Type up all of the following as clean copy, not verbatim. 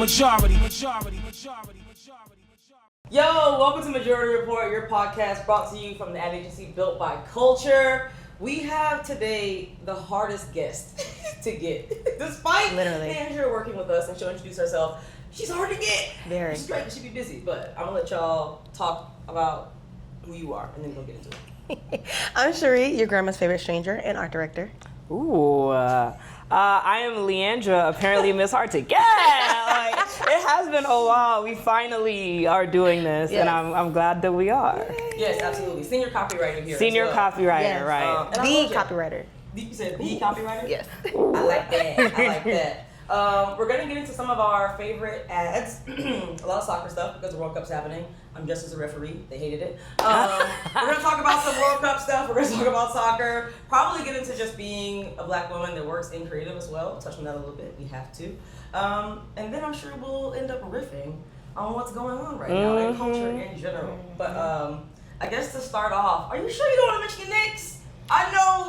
majority. Yo, welcome to Majority Report, your podcast brought to you from the ad agency built by culture. We have today the hardest guest to get. Despite Leandra working with us and she'll introduce herself, she's hard to get. Very. She's great, but she be busy. But I'm gonna let y'all talk about who you are and then we'll get into it. I'm Cherie, your grandma's favorite stranger and art director. Ooh, I am Leandra, apparently Miss Hard to Get. Like, it has been a while. We finally are doing this, and I'm glad that we are. Yes, absolutely. Senior copywriter here. Senior copywriter, yes. right? The copywriter. You said the copywriter? Yes. I like that. We're going to get into some of our favorite ads. A lot of soccer stuff because the World Cup's happening. I'm just as a referee. They hated it. We're going to talk about some World Cup stuff. We're going to talk about soccer. Probably get into just being a black woman that works in creative as well. Touch on that a little bit. We have to. And then I'm sure we'll end up riffing on what's going on right now in culture in general. But I guess to start off, are you sure you don't want to mention your Knicks? I know.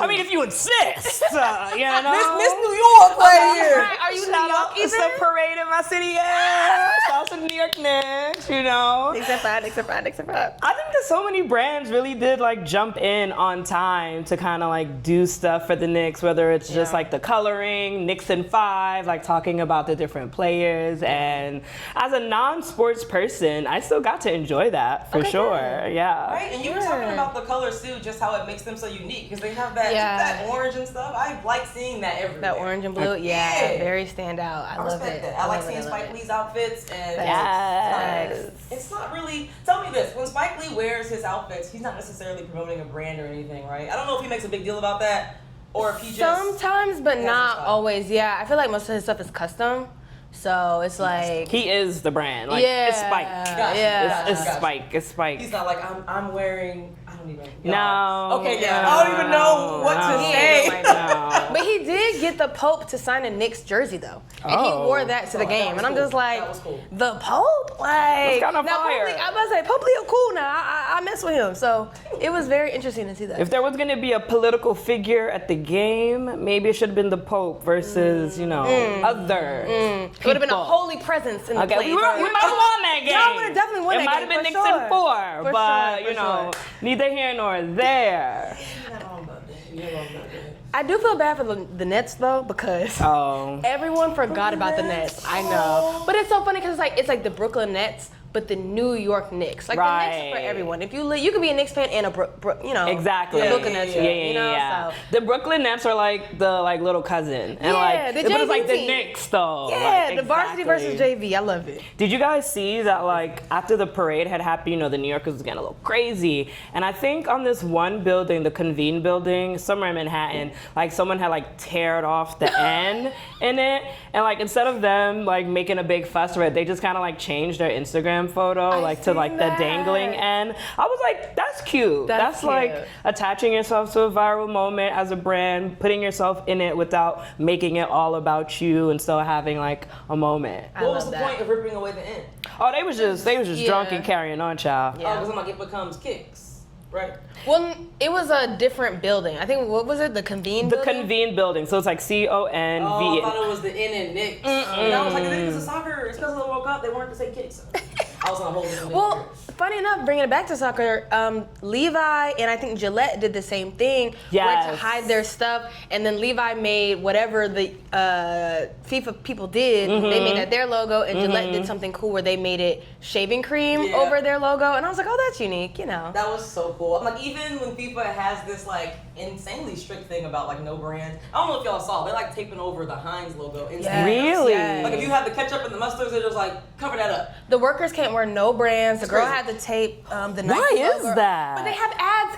I mean, if you insist, you know. Miss New York right here. Right. Are you New York? It's a parade in my city, yeah. Shout out to the New York Knicks, you know. Except for I think that so many brands really did like jump in on time to kind of like do stuff for the Knicks, whether it's just like the coloring, Knicks in 5, like talking about the different players. And as a non-sports person, I still got to enjoy that for sure. Good. Yeah. Right, and you were talking about the colors too, just how it makes them so unique because they have that orange and stuff. I like seeing that everywhere. That orange and blue, very stand out. I love it. That. I like seeing Spike Lee's outfits and it's not really. Tell me this: when Spike Lee wears his outfits, he's not necessarily promoting a brand or anything, right? I don't know if he makes a big deal about that or if he just sometimes, but not always. Yeah, I feel like most of his stuff is custom. So it's like he is the brand. Like it's Spike. It's Spike. He's not like I'm wearing. I don't even. No. Okay, yeah. I don't even know what to say. But he did get the Pope to sign a Knicks jersey though, and he wore that to the game. And I'm just like, the Pope, like kind of now fire. I'm about to say Pope Leo cool now. I mess with him, so it was very interesting to see that. If there was gonna be a political figure at the game, maybe it should have been the Pope versus other. It would have been a holy presence in the place. We might have won that game. Y'all would have definitely won that game. It might have been Knicks in 4, but you know, neither here nor there. You're not wrong about that. I do feel bad for the Nets though because everyone forgot about the Nets. I know, but it's so funny because it's like the Brooklyn Nets, but the New York Knicks. Like the Knicks are for everyone. If you can be a Knicks fan and a exactly a Brooklyn Nets fan. So. The Brooklyn Nets are like the little cousin, and but it's like the Knicks though. Yeah, the varsity versus JV. I love it. Did you guys see that like after the parade had happened, the New Yorkers was getting a little crazy, and I think on this one building, the Convene building, somewhere in Manhattan, like someone had like teared off the N in it, and like instead of them like making a big fuss of it, they just kind of like changed their Instagram photo to like the dangling end. I was like, that's cute. That's cute. Like attaching yourself to a viral moment as a brand, putting yourself in it without making it all about you and still having like a moment. What was the point of ripping away the end? Oh, they was just drunk and carrying on, child. Yeah. Because I'm like, it becomes Kicks. Right. Well, it was a different building. I think, what was it? The Convene building? The Convene building. So it's like CONV. Oh, I thought it was the N in Knicks. And I was like, because of soccer, it's because of the World Cup, they wanted to say Kicks. I was on a whole different Well, funny enough, bringing it back to soccer, Levi and I think Gillette did the same thing. Yes. Where to hide their stuff, and then Levi made whatever the FIFA people did. They made that their logo, and Gillette did something cool where they made it shaving cream over their logo, and I was like, oh, that's unique, That was so cool. I'm like, even when FIFA has this like insanely strict thing about like no brand, I don't know if y'all saw, they're like taping over the Heinz logo. Really? Yes. Like if you have the ketchup and the mustards, they're just like, cover that up. The workers can't wear no brands. The girl had to tape the Nike logo. Why is that? But they have ads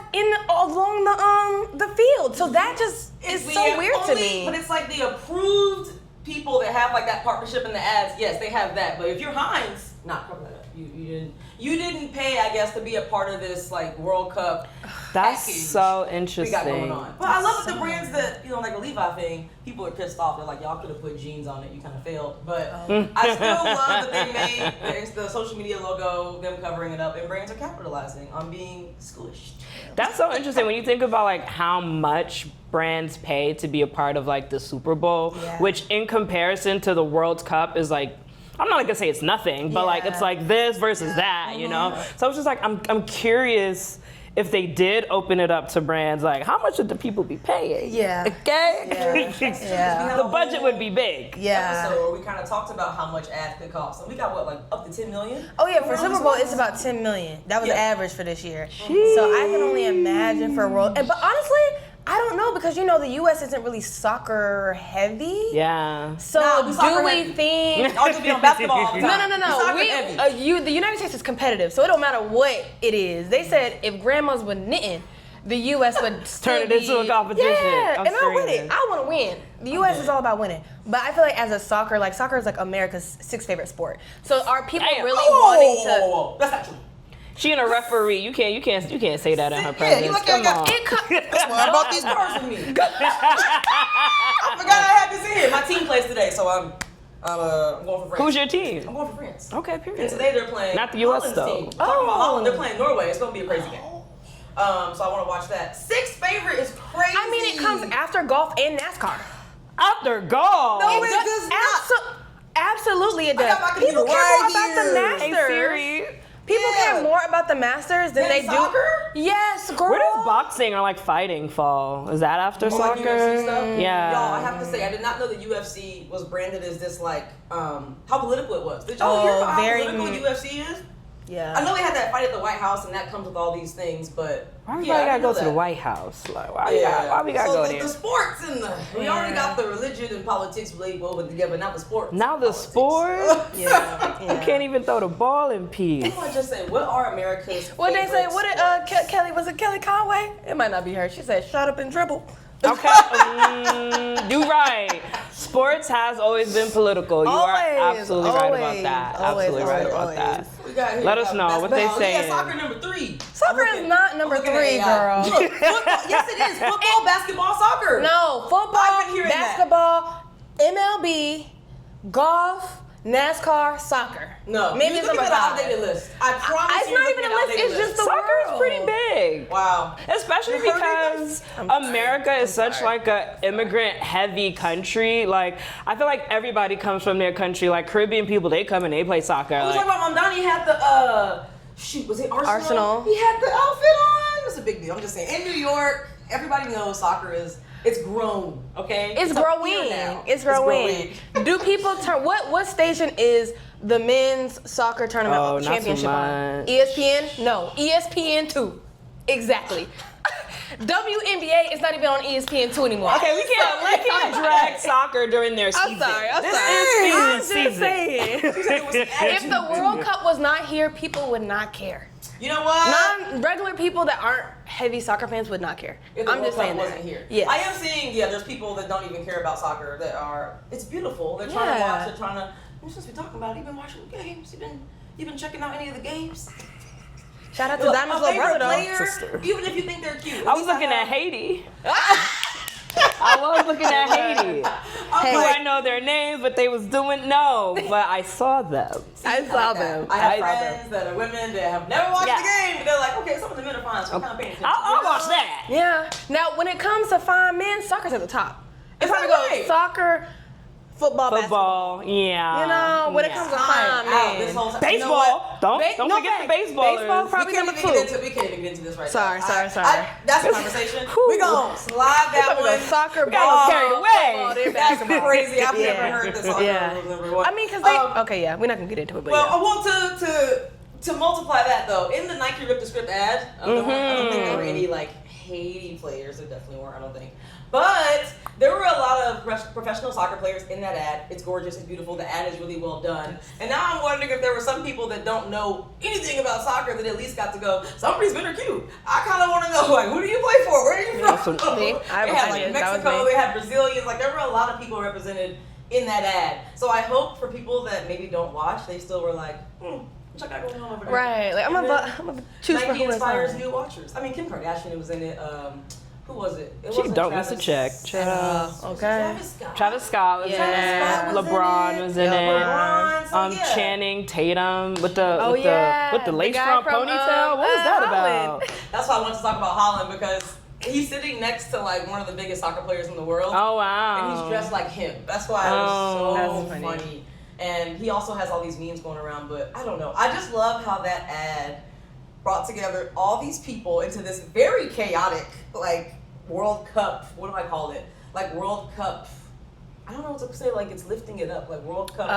along the field, so that just is so weird to me. But it's like the approved people that have like that partnership in the ads. Yes, they have that. But if you're Heinz, cover that up. You didn't pay, I guess, to be a part of this like World Cup That's package so we interesting. got going on. But I love that the brands that, like a Levi thing, people are pissed off. They're like, y'all could have put jeans on it. You kind of failed. But I still love that they made the social media logo, them covering it up, and brands are capitalizing on being squished. That's so interesting when you think about like how much brands pay to be a part of like the Super Bowl, which in comparison to the World Cup is like, I'm not gonna say it's nothing, but like it's like this versus that, you know? So it's just like, I'm curious if they did open it up to brands, like how much would the people be paying? Yeah. Okay? Yeah. The budget would be big. Yeah. So we kind of talked about how much ads could cost. And we got what, like up to 10 million? Oh yeah, for Super Bowl it's about 10 million. That was the average for this year. So I can only imagine for a world. But honestly, I don't know because the U.S. isn't really soccer heavy. Yeah. So Nah, we soccer do we heavy. think? I'll just be on basketball all the time. No. We soccer heavy. The United States is competitive, so it don't matter what it is. They said if grandmas were knitting, the U.S. would still Turn it into a competition. Yeah, I'm and I'm with screaming. it. I want to win. The U.S. is all about winning. But I feel like as a soccer is like America's 6th favorite sport. So are people really wanting to? Whoa. That's not true. She and a referee. You can't say that in her presence. you look Come on. That's why I brought these cars with me. I forgot I had this in here. My team plays today, so I'm going for France. Who's your team? I'm going for France. Okay, period. And today they're playing Not the US Holland's though. team. Talking about Holland, they're playing Norway. It's going to be a crazy game. So I want to watch that. 6th favorite is crazy. I mean, it comes after golf and NASCAR. After golf. No, it does not. Absolutely, it I does. got my People computer care more right about the here. Hey Masters. Siri. People care more about the Masters than they soccer? do. Yes, girl. Where does boxing or like fighting fall? Is that after Like soccer? UFC stuff? Yeah. Y'all, I have to say, I did not know that UFC was branded as this like how political it was. Did y'all hear about how political UFC is? Yeah. I know they had that fight at the White House, and that comes with all these things, but Why I we gotta didn't go know to the that. White House? Like, why we gotta so go the, there? the sports and we already got the religion and politics really woven together, not the sports. Now the Politics. sport? Yeah. You can't even throw the ball in peace. I want to just say, what are America's What they say? favorite What did sports? Kelly? Was it Kelly Conway? It might not be her. She said, "Shut up and dribble." Okay, you right. Sports has always been political. You are absolutely right about that. Absolutely right about that. We got here, Let us know what they basketball. saying. Yeah, soccer number 3. Soccer is not number 3, girl. Look, football, yes it is. Football, basketball, soccer. No, I've football, been hearing that. basketball, MLB, golf, NASCAR, soccer. No, maybe you it's look number at the 5. outdated list. I promise It's you. not you're even a looking at list. outdated It's just the Soccer is world. pretty big. Wow. Especially You heard me, because guys? America is such like a immigrant heavy country. Like I feel like everybody comes from their country. Like Caribbean people, they come and they play soccer. I was Like, talking about Mamdani had the was it Arsenal? He had the outfit on. It was a big deal. I'm just saying. In New York, everybody knows soccer it's grown, okay? It's up growing. here now. It's growing. Do people turn? What station is the men's soccer tournament Oh, not championship too on? much. ESPN? No, ESPN 2. Exactly. WNBA is not even on ESPN 2 anymore. okay, we can't drag soccer during their season. I'm This sorry. is I'm just season. saying. If the World Cup was not here, people would not care. You know what? Non-regular people that aren't heavy soccer fans would not care. If the I'm World just Cup saying wasn't that. here. Yes. I am seeing, there's people that don't even care about soccer that are, it's beautiful. They're trying to Yeah. watch, they're trying to, since we're talking about it, you've been watching the games, you've been checking out any of the games? Shout out to Look, Diamond's my little brother, favorite though. player, Sister. even if you think they're cute. I was looking at Haiti. I was looking at Haiti. Do I know their names, what they was doing? No, but I saw them. I saw them. I have I saw friends that are women that have never watched the game, but they're like, okay, some of the men are fine, so I'm kind of paying attention. I'll watch that. Yeah. Now, when it comes to fine men, soccer's at the top. If Is I that go right? soccer, football, basketball. Football, yeah. You know, when it comes to fine men. This whole time. Baseball. Don't No forget the facts. baseball. Baseball We probably can't, number even 2. get into, we can't even get into this right Sorry, now. sorry. That's a conversation. We gonna slide that one. Soccer, got ball, carried away. football, then That's basketball. crazy. I've Yeah. never heard this. Yeah. I mean, because they. Okay, yeah, we're not gonna get into it, but Well, yeah. I want to multiply that though. In the Nike Rip the Script ad, I don't think there were any like Haiti players. There definitely weren't. I don't think. But there were a lot of professional soccer players in that ad. It's gorgeous. It's beautiful. The ad is really well done. And now I'm wondering if there were some people that don't know anything about soccer that at least got to go, some of these men are cute. I kind of want to know, like, who do you play for? Where are you from? Me? I They have had ideas. like That was Mexico. me. They had Brazilians. Like there were a lot of people represented in that ad. So I hope for people that maybe don't watch, they still were like, What y'all got going on over there? Right. Like I'm gonna choose for Nike who inspires is new watchers. I mean, Kim Kardashian was in it. Who was it? It She wasn't don't miss a check. Okay. Travis Scott. Travis Scott was Yeah. in it. was in LeBron it. was in Yeah, it. LeBron, so yeah. Channing Tatum with the Oh, with yeah. the with the The lace guy front from, ponytail. What was that Holland. about? That's why I wanted to talk about Holland because he's sitting next to like one of the biggest soccer players in the world. Oh wow. And he's dressed like him. That's why it was so That's funny. And he also has all these memes going around, but I don't know. I just love how that ad brought together all these people into this very chaotic, like, World Cup. What do I call it? Like, World Cup. I don't know what to say. Like, it's lifting it up. Like, World Cup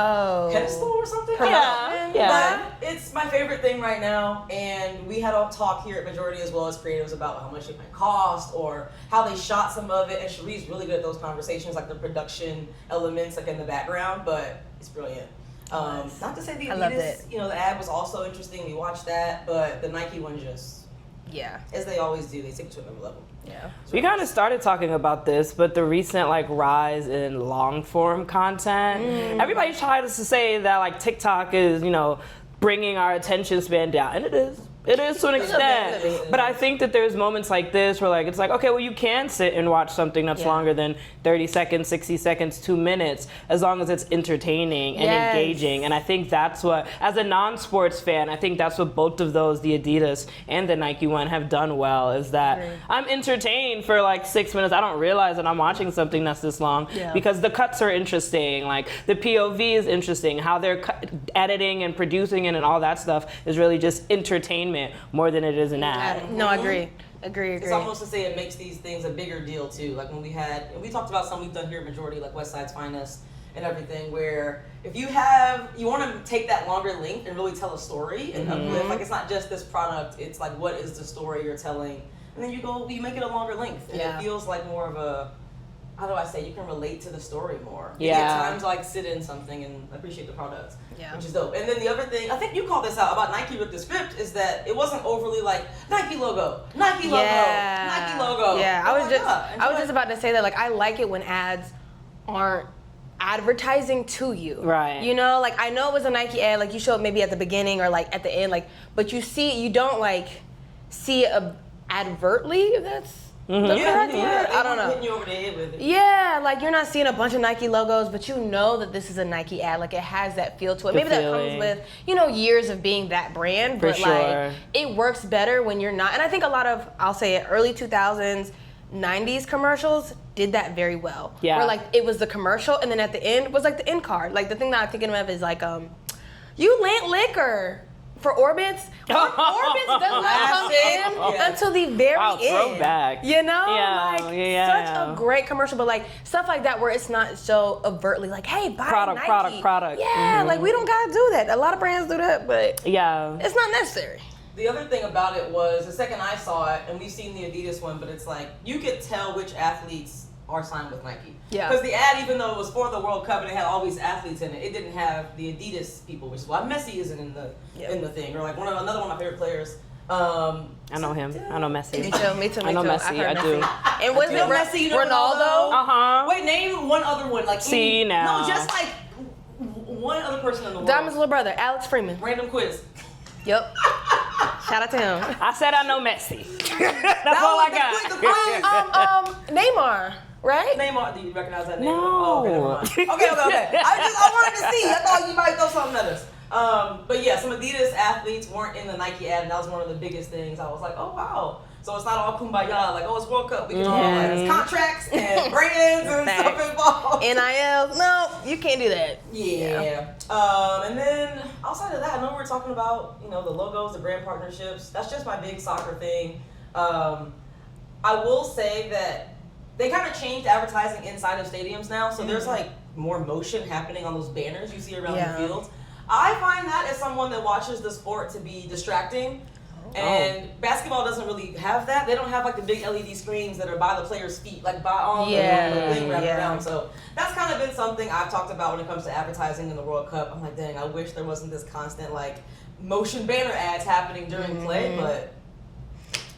pedestal or something? Yeah. But it's my favorite thing right now. And we had a talk here at Majority as well as creatives about how much it might cost or how they shot some of it. And Cherie's really good at those conversations, like the production elements, like in the background. But it's brilliant. Not to say the Adidas, the ad was also interesting. We watched that, but the Nike one just, as they always do, they take it to another level. Yeah. We kind of started talking about this, but the recent like rise in long form content, everybody tries to say that like TikTok is, bringing our attention span down, and it is. It is to an extent, but I think that there's moments like this where like it's like, okay, well you can sit and watch something that's longer than 30 seconds, 60 seconds, 2 minutes, as long as it's entertaining and engaging. And I think that's what, as a non-sports fan, I think that's what both of those, the Adidas and the Nike one, have done well, is that I'm entertained for like 6 minutes. I don't realize that I'm watching something that's this long because the cuts are interesting, like the POV is interesting, how they're editing and producing it and all that stuff is really just entertainment more than it is an ad. No, I agree. It's almost to say it makes these things a bigger deal too. Like when we talked about some we've done here at Majority, like West Side's Finest and everything, where if you want to take that longer length and really tell a story and uplift, like it's not just this product, it's like what is the story you're telling, and then you make it a longer length, and it feels like more of a, how do I say, you can relate to the story more. You get time to like sit in something and appreciate the product, which is dope. And then the other thing, I think you called this out about Nike with the script, is that it wasn't overly like Nike logo, Nike logo, Nike logo. Yeah, I was just about to say that, like, I like it when ads aren't advertising to you. Right. Like I know it was a Nike ad, like you show it maybe at the beginning or like at the end, like, but you don't like see it advertly, if that's the correct word. I don't know. Hitting you over the head with it. Yeah, like you're not seeing a bunch of Nike logos, but you know that this is a Nike ad. Like it has that feel to it. Maybe that comes with, years of being that brand, but like it works better when you're not. And I think a lot of, I'll say it, early 2000s, 90s commercials did that very well. Yeah. Where like it was the commercial and then at the end was like the end card. Like the thing that I'm thinking of is like, you lent liquor for Orbitz. Orbitz does not come in until the very end. Throwback. Such a great commercial, but like stuff like that where it's not so overtly like, hey, buy Nike. Product. Yeah, like we don't gotta do that. A lot of brands do that, but it's not necessary. The other thing about it was, the second I saw it, and we've seen the Adidas one, but it's like, you could tell which athletes are signed with Nike. Yeah. Because the ad, even though it was for the World Cup and it had all these athletes in it, it didn't have the Adidas people, which is why Messi isn't in the thing. Or like another one of my favorite players. I know him. I know Messi. Me too. I know Messi. I do. And was it Messi? Ronaldo? Wait, name one other one. Like now. No, just like one other person in the world. Diamond's little brother, Alex Freeman. Random quiz. Yep. Shout out to him. I said I know Messi. That's all I got. Neymar. Right? Neymar, do you recognize that name? No. Oh, okay, never mind. Okay. I wanted to see. I thought you might know something else. But yeah, some Adidas athletes weren't in the Nike ad, and that was one of the biggest things. I was like, oh wow. So it's not all kumbaya, like, oh, it's World Cup. We can all like, it's contracts and brands and stuff involved. NIL. No, you can't do that. Yeah. And then outside of that, I know we're talking about, the logos, the brand partnerships. That's just my big soccer thing. I will say that they kind of changed advertising inside of stadiums now, so there's like more motion happening on those banners you see around the field. I find that as someone that watches the sport to be distracting, and basketball doesn't really have that. They don't have like the big LED screens that are by the players' feet, like on the thing wrapped around. So that's kind of been something I've talked about when it comes to advertising in the World Cup. I'm like, dang, I wish there wasn't this constant like motion banner ads happening during play, but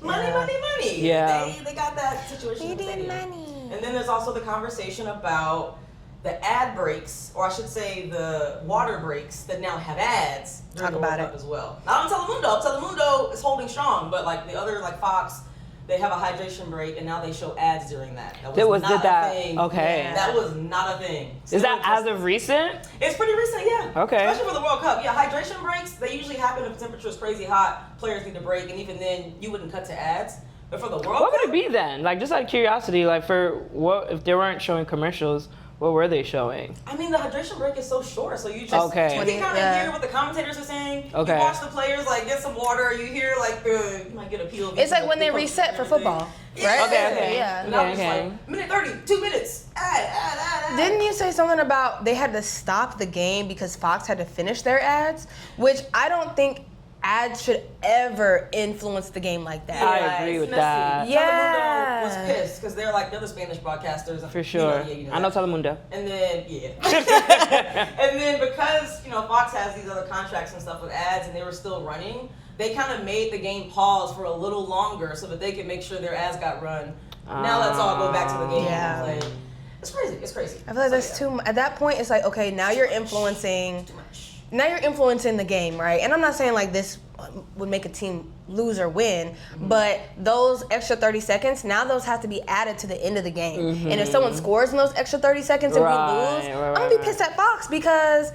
money. Yeah. They got that situation. Money. And then there's also the conversation about the ad breaks, or I should say the water breaks that now have ads during the World Cup as well. Not on Telemundo. Telemundo is holding strong, but like the other, like Fox, they have a hydration break, and now they show ads during that. That was not a thing. Okay. Yeah. That was not a thing. Is that as of recent? It's pretty recent, yeah. Okay. Especially for the World Cup. Yeah, hydration breaks, they usually happen if the temperature is crazy hot, players need a break, and even then, you wouldn't cut to ads. But for the World Cup... What would it be then? Like, just out of curiosity, like, for what, if they weren't showing commercials, what were they showing? I mean, the hydration break is so short, so you just you can kind of hear what the commentators are saying. Okay. You watch the players like get some water. You hear like you might get a POV. It's like when they reset for football, right? Okay. Yeah. And I was like, minute 30, 2 minutes. Ad. Didn't you say something about they had to stop the game because Fox had to finish their ads? Which I don't think ads should ever influence the game like that. I agree with that. Yeah. Telemundo was pissed because they're the Spanish broadcasters. For sure. I know Telemundo. And then, and then because, Fox has these other contracts and stuff with ads and they were still running, they kind of made the game pause for a little longer so that they could make sure their ads got run. Now let's all go back to the game and play. It's crazy. I feel like that's too much. At that point, it's like, okay, now you're influencing... Too much. Now you're influencing the game, right? And I'm not saying like this would make a team lose or win, but those extra 30 seconds, now those have to be added to the end of the game. And if someone scores in those extra 30 seconds and we lose, I'm gonna be pissed at Fox because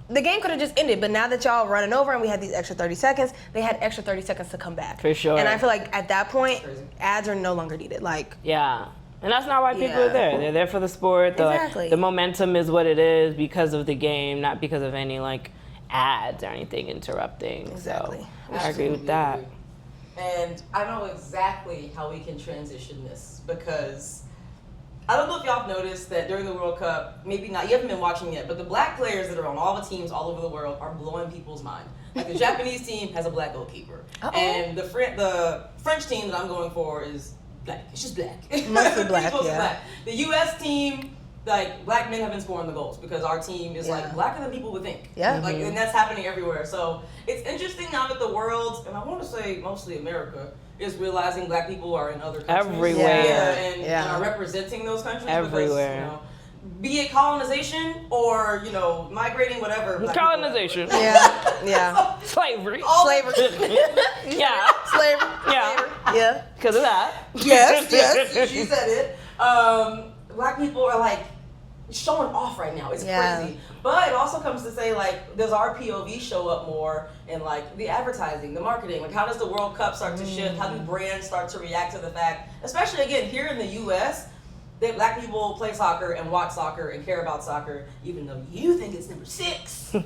the game could have just ended, but now that y'all running over and we had these extra 30 seconds, they had extra 30 seconds to come back. For sure. And I feel like at that point, ads are no longer needed. Yeah. And that's not why people are there. They're there for the sport. Exactly. The momentum is what it is because of the game, not because of any ads or anything interrupting. Exactly. So I agree with that. And I know exactly how we can transition this because I don't know if y'all have noticed that during the World Cup, maybe not, you haven't been watching yet, but the black players that are on all the teams all over the world are blowing people's mind. Like the Japanese team has a black goalkeeper. And the French team that I'm going for is black. It's just black. Mostly black, black. The U.S. team, black men have been scoring the goals because our team is blacker than people would think. Yeah. And that's happening everywhere. So it's interesting now that the world, and I want to say mostly America, is realizing black people are in other countries. Everywhere. And are representing those countries. Everywhere. Because, be it colonization or, migrating, whatever. Colonization. Yeah. Slavery. Slavery. Yeah. Slavery. Yeah. Yeah. Because of that. Yes, she said it. Black people are showing off right now. It's crazy. But it also comes to say does our POV show up more in the advertising, the marketing? How does the World Cup start to shift? How do brands start to react to the fact, especially again here in the US, that black people play soccer and watch soccer and care about soccer, even though you think it's number 6. I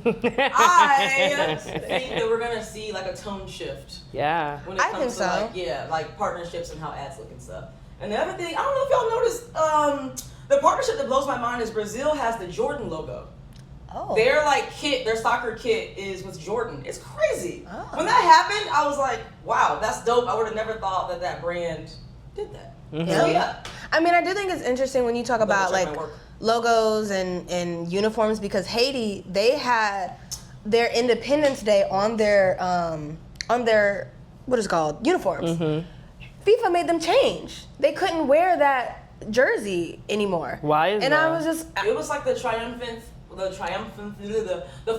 think that we're gonna see a tone shift. Yeah. When it comes to partnerships and how ads look and stuff. And the other thing, I don't know if y'all noticed, the partnership that blows my mind is Brazil has the Jordan logo. Oh. Their kit, their soccer kit is with Jordan. It's crazy. Oh. When that happened, I was like, wow, that's dope. I would have never thought that brand did that. Mm-hmm. So, yeah. I mean, I do think it's interesting when you talk about logos and uniforms because Haiti, they had their Independence Day on their what is it called, uniforms. Mm-hmm. FIFA made them change. They couldn't wear that jersey anymore. Why is that? And I was just, it was the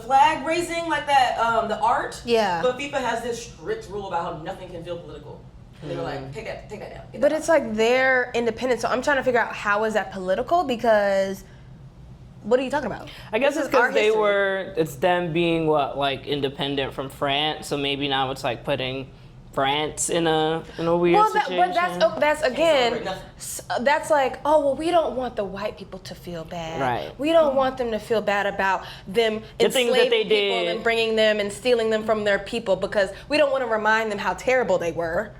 flag raising, that, the art. Yeah. But FIFA has this strict rule about how nothing can feel political. And they were take that down. But it's their independence. So I'm trying to figure out how is that political because what are you talking about? I guess it's because it's them being independent from France. So maybe now it's putting France in a weird situation. But that's again, that's we don't want the white people to feel bad. Right. We don't want them to feel bad about them enslaving people and bringing them and stealing them from their people because we don't want to remind them how terrible they were.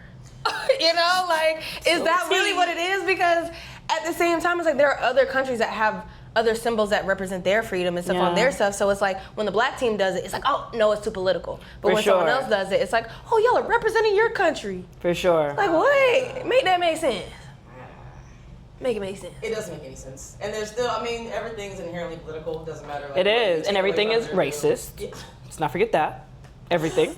Is that really what it is? Because at the same time, it's there are other countries that have other symbols that represent their freedom and stuff on their stuff. So it's when the black team does it, it's oh, no, it's too political. But when someone else does it, it's oh, y'all are representing your country. For sure. Wait, make that make sense. Make it make sense. It doesn't make any sense. And there's still, everything's inherently political. It doesn't matter. It is. And everything is racist. Yeah. Let's not forget that. Everything.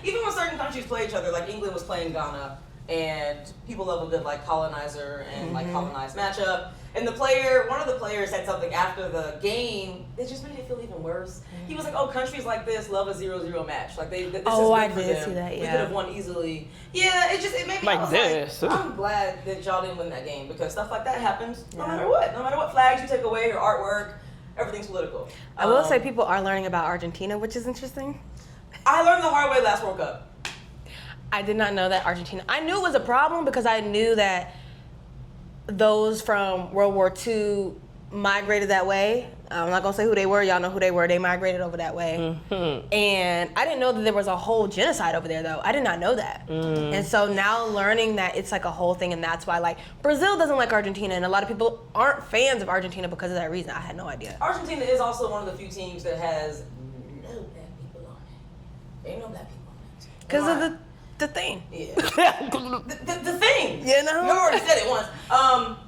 Even when certain countries play each other, England was playing Ghana, and people love a good colonizer and colonized matchup. And one of the players said something after the game that just made it feel even worse. He was like, "Oh, countries like this love a 0-0 match. Like this is good I for did them. see that. We Yeah. could have won easily." Yeah, it made me Like I was this. Like, I'm glad that y'all didn't win that game because stuff like that happens no matter what. No matter what flags you take away or artwork, everything's political. I will say people are learning about Argentina, which is interesting. I learned the hard way last World Cup. I did not know that Argentina. I knew it was a problem because I knew that those from World War II migrated that way. I'm not gonna say who they were. Y'all know who they were. They migrated over that way. Mm-hmm. And I didn't know that there was a whole genocide over there, though. I did not know that. And so now learning that it's like a whole thing, and that's why like Brazil doesn't like Argentina, and a lot of people aren't fans of Argentina because of that reason. I had no idea. Argentina is also one of the few teams that has no black people on it. There ain't no black people on it. Because of the thing. Yeah. the thing. You know? You already said it once.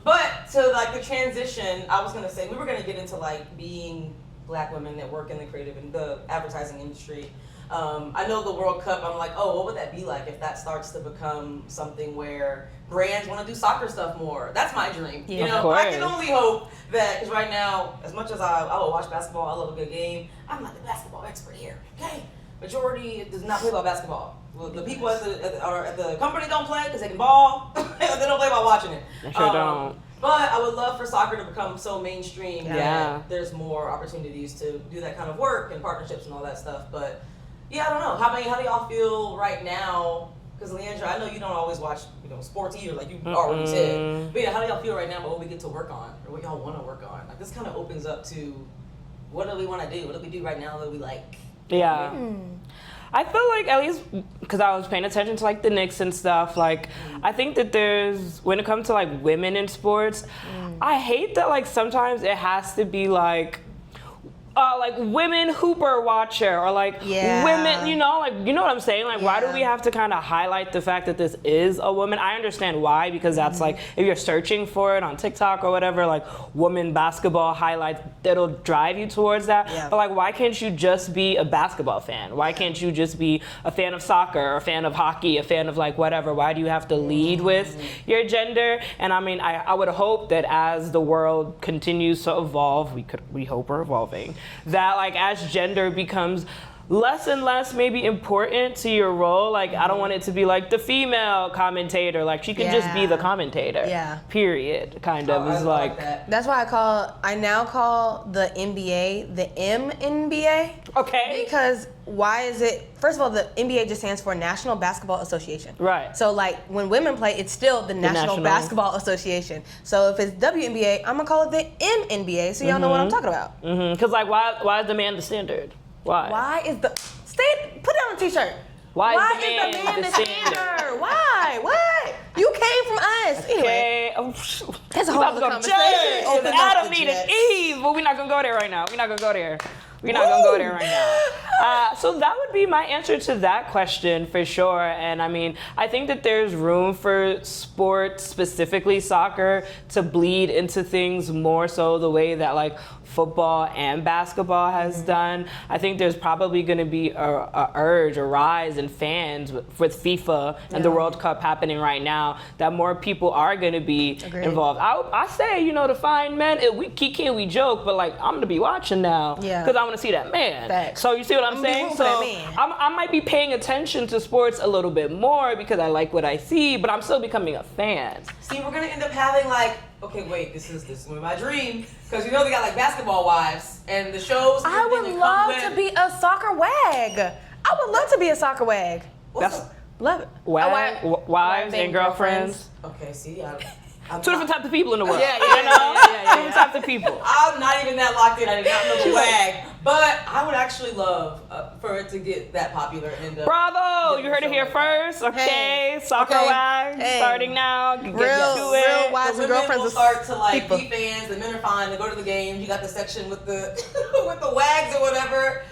But to like the transition, I was gonna say we were gonna get into like being black women that work in the creative and the advertising industry. I know the World Cup, I'm like, oh, what would that be like if that starts to become something where brands want to do soccer stuff more? That's my dream. Yeah. You know, I can only hope that, because right now, as much as I will watch basketball, I love a good game, I'm not the basketball expert here, okay? Majority does not play about basketball. Well, the people at the company don't play because they can ball. They don't play by watching it. I sure don't. But I would love for soccer to become so mainstream Yeah. that there's more opportunities to do that kind of work and partnerships and all that stuff. But yeah, I don't know. How do y'all feel right now? Because Leandra, I know you don't always watch, sports either, like you already said. But yeah, how do y'all feel right now about what we get to work on or what y'all want to work on? Like this kind of opens up to what do we want to do? What do we do right now that we like? Yeah. I feel like, at least because I was paying attention to like the Knicks and stuff, like I think that when it comes to like women in sports, I hate that like sometimes it has to be like women hooper watcher or like women, you know what I'm saying? Like, why do we have to kind of highlight the fact that this is a woman? I understand why, because that's like, if you're searching for it on TikTok or whatever, like women basketball highlights, that'll drive you towards that. Yeah. But like, why can't you just be a basketball fan? Why can't you just be a fan of soccer, a fan of hockey, a fan of like whatever? Why do you have to lead with your gender? And I mean, I would hope that as the world continues to evolve, we hope we're evolving, that like as gender becomes less and less maybe important to your role, like I don't want it to be like the female commentator, like she can just be the commentator. Yeah. Period. Kind of is like that. That's why I now call the NBA the MNBA. Okay. Because why is it, first of all, the NBA just stands for National Basketball Association. Right. So like when women play, it's still the National Basketball Association. So if it's WNBA, I'm gonna call it the MNBA, so y'all know what I'm talking about. Because like why is the man the standard? Why is the put it on a t-shirt. Why is the man the standard? Why? What? You came from us. Anyway. Okay. That's a whole other conversation. It's Adam needed Eve, but we're not gonna go there right now. We're not gonna go there right now. So that would be my answer to that question for sure. And I mean, I think that there's room for sports, specifically soccer, to bleed into things more so the way that like football and basketball has done. I think there's probably going to be a rise in fans with FIFA and the World Cup happening right now, that more people are going to be involved. I say, to find men, we joke, but like I'm going to be watching now because I want to see that man. Facts. So you see what I'm saying? So I might be paying attention to sports a little bit more because I like what I see, but I'm still becoming a fan. See, we're going to end up having like, okay, wait, this is my dream. Because they got like basketball wives and the shows. I would love to be a soccer wag. I would love to be a soccer wag. Love it. Wives and girlfriends. Okay, see, I'm two different types of people in the world. Yeah. Two different types of people. I'm not even that locked in. I did not know the wag. But I would actually love for it to get that popular. And Bravo! You heard it here first. Okay, soccer wags starting now. Get real wives and girlfriends will start to like be fans. The men are fine. They go to the games. You got the section with the with the wags or whatever.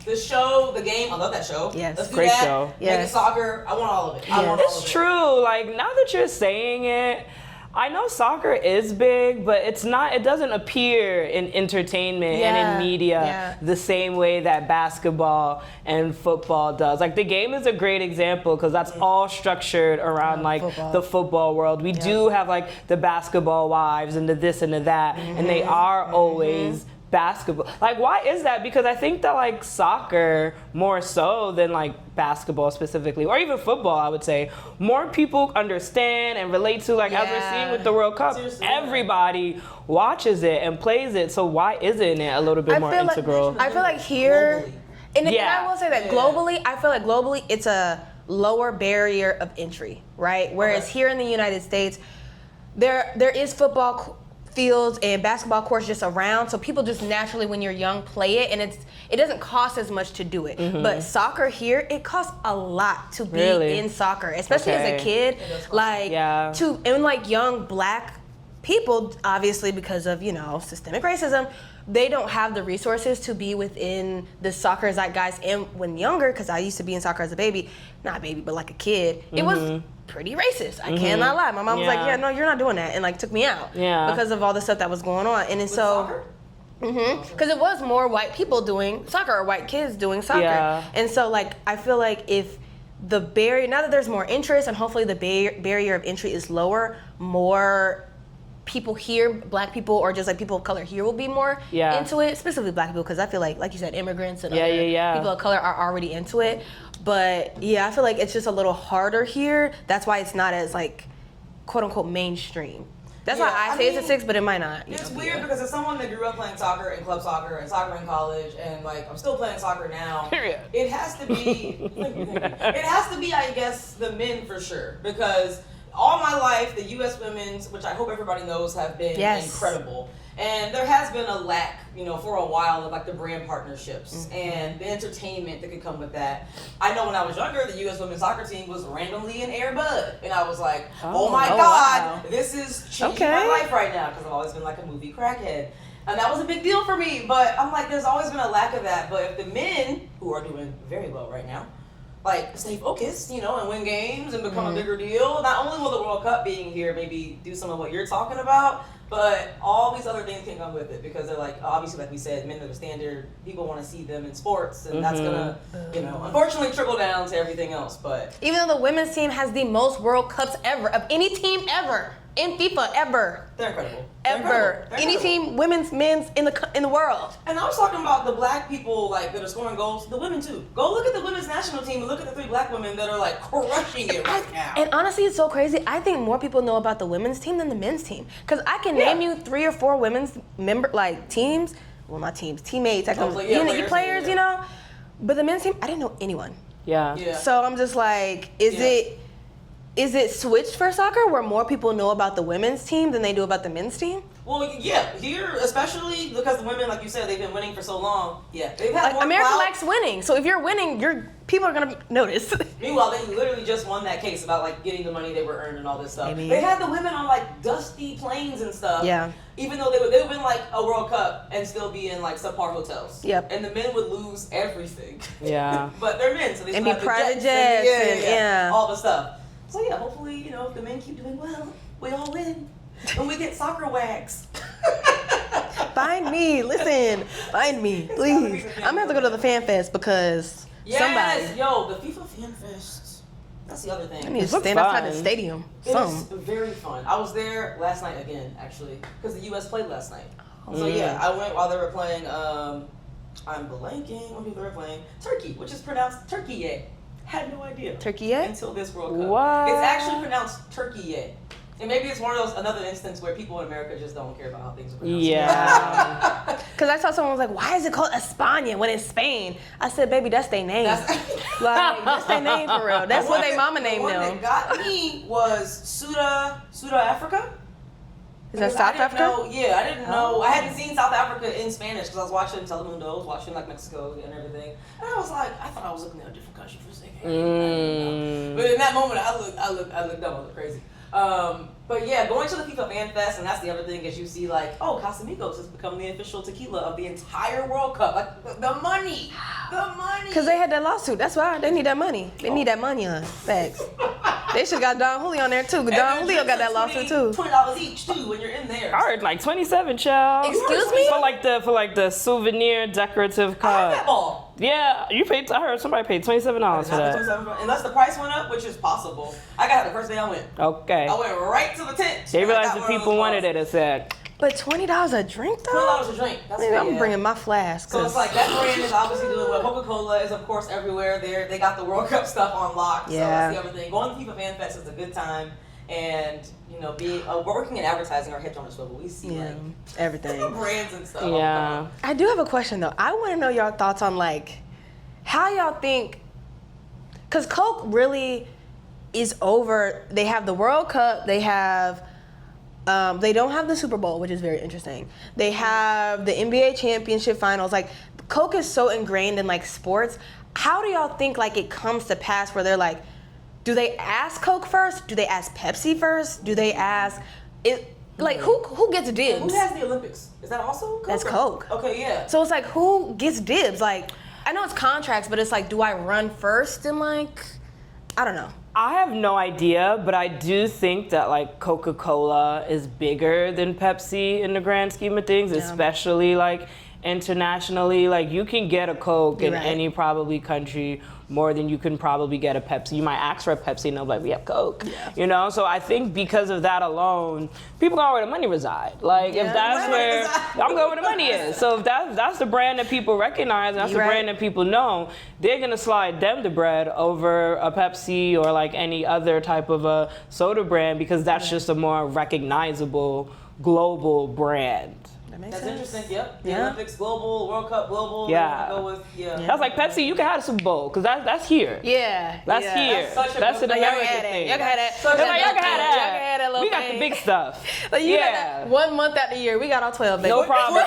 The show, the game. I love that show. Yes, let's do great that. show. Make it soccer. I want all of it. It's true. Like now that you're saying it, I know soccer is big, but it doesn't appear in entertainment and in media the same way that basketball and football does. Like, the game is a great example because that's all structured around like the football world. We do have like the basketball wives and the this and the that, and they are always basketball. Like, why is that? Because I think that like soccer more so than like basketball specifically, or even football, I would say, more people understand and relate to, like as we're seeing with the World Cup. Seriously, everybody watches it and plays it. So why isn't it a little bit more integral? I feel like here, and I will say that globally, I feel like globally it's a lower barrier of entry, right? Whereas here in the United States, there is football fields and basketball courts just around, so people just naturally, when you're young, play it, and it doesn't cost as much to do it. But soccer here, it costs a lot to be in soccer, especially as a kid. Like and like young black people, obviously because of systemic racism, they don't have the resources to be within the soccer zeitgeist. And when younger, because I used to be in soccer as a baby, not a baby, but like a kid, it was pretty racist. I cannot lie. My mom was like, no, you're not doing that, and like took me out because of all the stuff that was going on. And then so because it was more white people doing soccer or white kids doing soccer. And so like I feel like if the barrier, now that there's more interest and hopefully the barrier of entry is lower, more people here, black people or just like people of color here will be more into it, specifically black people, because I feel like you said, immigrants and other people of color are already into it. But I feel like it's just a little harder here. That's why it's not as like quote unquote mainstream. That's why I say it's a 6, but it might not. It's weird because as someone that grew up playing soccer and club soccer and soccer in college, and like I'm still playing soccer now. Period. It has to be. It has to be, I guess, the men for sure, because all my life the U.S. women's, which I hope everybody knows, have been incredible. And there has been a lack, for a while of like the brand partnerships and the entertainment that could come with that. I know when I was younger, the U.S. women's soccer team was randomly in Air Bud. And I was like, oh my God, this is changing my life right now, because I've always been like a movie crackhead. And that was a big deal for me. But I'm like, there's always been a lack of that. But if the men, who are doing very well right now, like stay focused, and win games and become a bigger deal, not only will the World Cup being here maybe do some of what you're talking about, but all these other things can come with it, because they're like, obviously, like we said, men are the standard. People want to see them in sports, and that's gonna, unfortunately trickle down to everything else. But even though the women's team has the most World Cups ever of any team ever in FIFA ever, they're incredible. They're any team, women's, men's in the world. And I was talking about the black people like that are scoring goals. The women too. Go look at the women's national team and look at the 3 black women that are like crushing it right now. And honestly, it's so crazy. I think more people know about the women's team than the men's team, because I can name you 3 or 4 women's teams. Well, not teams, teammates. Players. But the men's team, I didn't know anyone. Yeah. So I'm just like, is it switched for soccer where more people know about the women's team than they do about the men's team? Well, yeah, here especially because the women, like you said, they've been winning for so long. Yeah, they've had more America clout. likes winning, so if you're winning, people are gonna notice. Meanwhile, they literally just won that case about like getting the money they were earned and all this stuff. They had the women on like dusty planes and stuff. Yeah. Even though they would win like a World Cup and still be in like subpar hotels. Yep. And the men would lose everything. Yeah. But they're men, so they still have private jets and all the stuff. So yeah, hopefully, if the men keep doing well, we all win. And we get soccer wags. Find me, please. I'm gonna have to go to the Fan Fest because somebody. Yo, the FIFA Fan Fest. That's the other thing. I need to stand outside the stadium. It is very fun. I was there last night again, actually, because the U.S. played last night. So yeah, I went while they were playing. I'm blanking on who they were playing. Turkey, which is pronounced Turkey. Had no idea. Turkey until this World Cup. What? It's actually pronounced Turkey. And maybe it's one of those, another instance where people in America just don't care about how things are pronounced. Yeah. Because I saw someone was like, why is it called España when it's Spain? I said, baby, that's their name. That's their name for real. That's what their mama named them. The one that got me was Suda Africa. Is that South Africa? I didn't know. I hadn't seen South Africa in Spanish because I was watching Telemundo, I was watching like Mexico and everything. And I was like, I thought I was looking at a different country for a second. But in that moment, I looked dumb, I looked crazy. But yeah, going to the FIFA Fan Fest, and that's the other thing, is you see like, Casamigos has become the official tequila of the entire World Cup. Like the money. Because they had that lawsuit. That's why they need that money. They need that money on. Facts. They should got Don Julio on there too. But Don Julio got that lawsuit too. $20 each too when you're in there. I heard like 27, child. Excuse me? For like the souvenir decorative I heard cup. that ball. Yeah, you paid. I heard somebody paid $27 for that. Unless the price went up, which is possible. I got it the first day I went. Okay. I went right to the tent. They realized the people wanted it. It said. But $20 a drink though? $20 a drink. That's Maybe what, I'm bringing my flask. So it's like that brand is obviously doing well. Coca-Cola is of course everywhere. They got the World Cup stuff on lock. So Yeah. that's the other thing. Going to FIFA Fan Fest is a good time, and being we're working in advertising. Our heads on the swivel. We see like everything. brands and stuff. Yeah. I do have a question though. I want to know y'all thoughts on like how y'all think, because Coke really is over. They have the World Cup. They have. They don't have the Super Bowl, which is very interesting. They have the NBA championship finals. Like, Coke is so ingrained in like sports. How do y'all think like it comes to pass where they're like, do they ask Coke first? Do they ask Pepsi first? Do they ask it? Like, who gets dibs? Who has the Olympics? Is that also Coke? That's Coke. Okay, yeah. So it's like, who gets dibs? Like, I know it's contracts, but it's like, do I run first and like, I don't know. I have no idea, but I do think that like Coca-Cola is bigger than Pepsi in the grand scheme of things, especially like internationally. Like you can get a Coke in any probably country more than you can probably get a Pepsi. You might ask for a Pepsi and they'll be like, we have Coke. Yeah. So I think because of that alone, people go where the money reside. Like if that's where, I'm going where the money is. So if that's the brand that people recognize, and that's the brand that people know, they're gonna slide them the bread over a Pepsi or like any other type of a soda brand because that's just a more recognizable global brand. That's interesting. Yep. The Olympics global, World Cup global. Yeah. Go with, That's like Pepsi. You can have a Super Bowl because that's here. Yeah. That's here. That's an American thing. Y'all can have that. Y'all can have Y'all can have that little We got thing. the big stuff. Like you got that 1 month out the year. We got all 12, baby. No problem.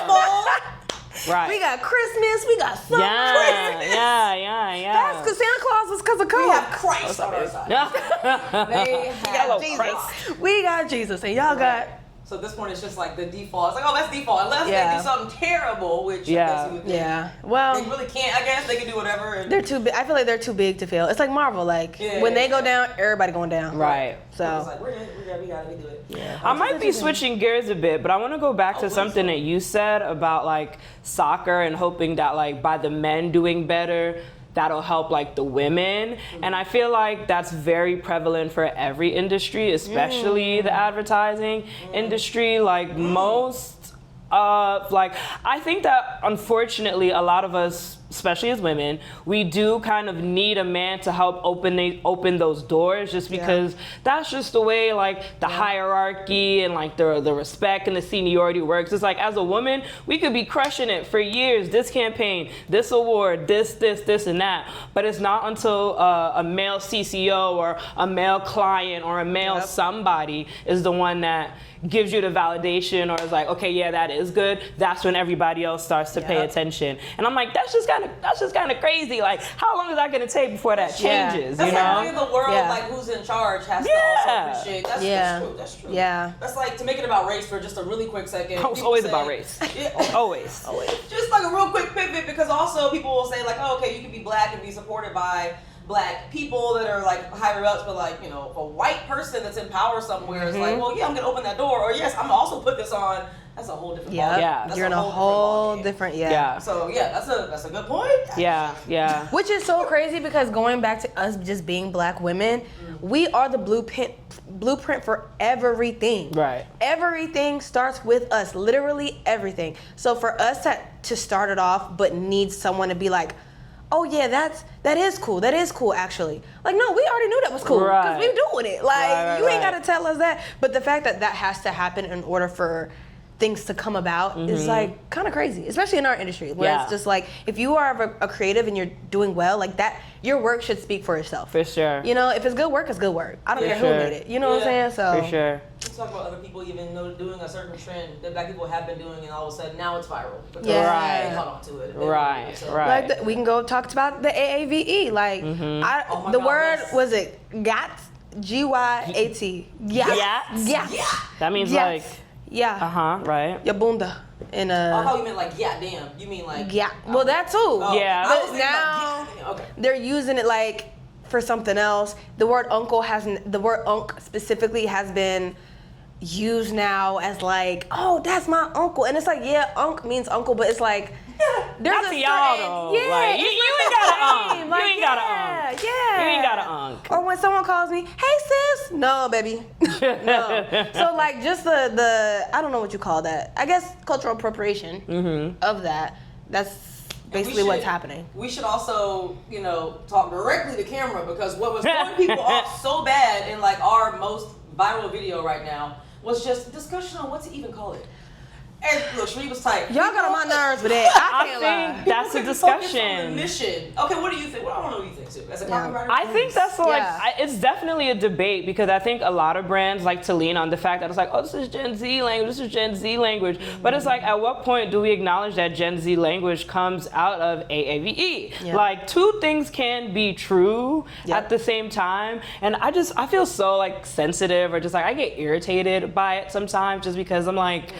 Right. We got Christmas. We got summer. Yeah. That's because Santa Claus was because of Coke. We have Christ on our side. They have Jesus. We got Jesus, and y'all got. So at this point, it's just like the default. It's like, oh, that's default. Unless they do something terrible, which I guess you would think. Yeah. Well, they really can't. I guess they can do whatever. And they're too big. I feel like they're too big to fail. It's like Marvel. Like when they go down, everybody going down. Right. So it's like we got to do it. Yeah. I might be switching gears a bit, but I want to go back to something that you said about like soccer and hoping that like by the men doing better, that'll help like the women. And I feel like that's very prevalent for every industry, especially the advertising industry. Like most I think that unfortunately a lot of us, especially as women, we do kind of need a man to help open those doors just because that's just the way like the hierarchy and like the respect and the seniority works. It's like as a woman, we could be crushing it for years, this campaign, this award, this and that. But it's not until a male CCO or a male client or a male somebody is the one that gives you the validation or is like, okay, yeah, that is good. That's when everybody else starts to pay attention. And I'm like, that's just kind of crazy. Like, how long is that going to take before that changes? That's you know? like the world, like who's in charge has to also appreciate. That's true. Yeah. That's like to make it about race for just a really quick second. It's always about race. Always. Just like a real quick pivot because also people will say like, oh, okay, you can be black and be supported by black people that are like higher ups, but like, a white person that's in power somewhere is like, well, yeah, I'm gonna open that door, or yes, I'm gonna also put this on. That's a whole different ballgame. Yeah, you're in a whole different So that's a good point. Yeah. Which is so crazy because going back to us just being black women, we are the blueprint for everything. Right. Everything starts with us, literally everything. So for us to start it off, but need someone to be like, oh yeah, that is cool actually. Like, no, we already knew that was cool because we doing it. Like, you ain't gotta tell us that. But the fact that has to happen in order for things to come about is like kind of crazy, especially in our industry where it's just like if you are a creative and you're doing well, like that, your work should speak for itself. For sure. If it's good work, it's good work. I don't care who made it. You know what I'm saying? So for sure. Let's talk about other people even doing a certain trend that black people have been doing, and all of a sudden now it's viral. Because they caught on to it. Right. Like we can go talk about the AAVE. Like the word was it GAT, GYAT. Yeah. That means like. Yeah. Right. Yabunda. In I thought you meant like damn. You mean like well, that too. Oh. Yeah. But now they're using it like for something else. The word unk specifically has been used now as like, oh, that's my uncle. And it's like, yeah, unk means uncle, but it's like, there's That's y'all though. Yeah, like, you ain't got an unk. like, you ain't got an unk. Yeah. You ain't got an unk. Or when someone calls me, hey sis, no baby, no. So like just the I don't know what you call that. I guess cultural appropriation of that. That's basically what's happening. We should also, talk directly to camera, because what was throwing people off so bad in like our most viral video right now was just discussion on what to even call it. And look, Sheree was tight. Y'all got on my nerves with that. I can't lie. think that's a discussion. On the mission. Okay, what do you think? Well, I don't know what you think too. As a copywriter, I think that's it's definitely a debate, because I think a lot of brands like to lean on the fact that it's like, oh, this is Gen Z language, this is Gen Z language. But it's like, at what point do we acknowledge that Gen Z language comes out of AAVE? Yeah. Like, two things can be true at the same time. And I feel so like sensitive, or just like I get irritated by it sometimes, just because I'm like,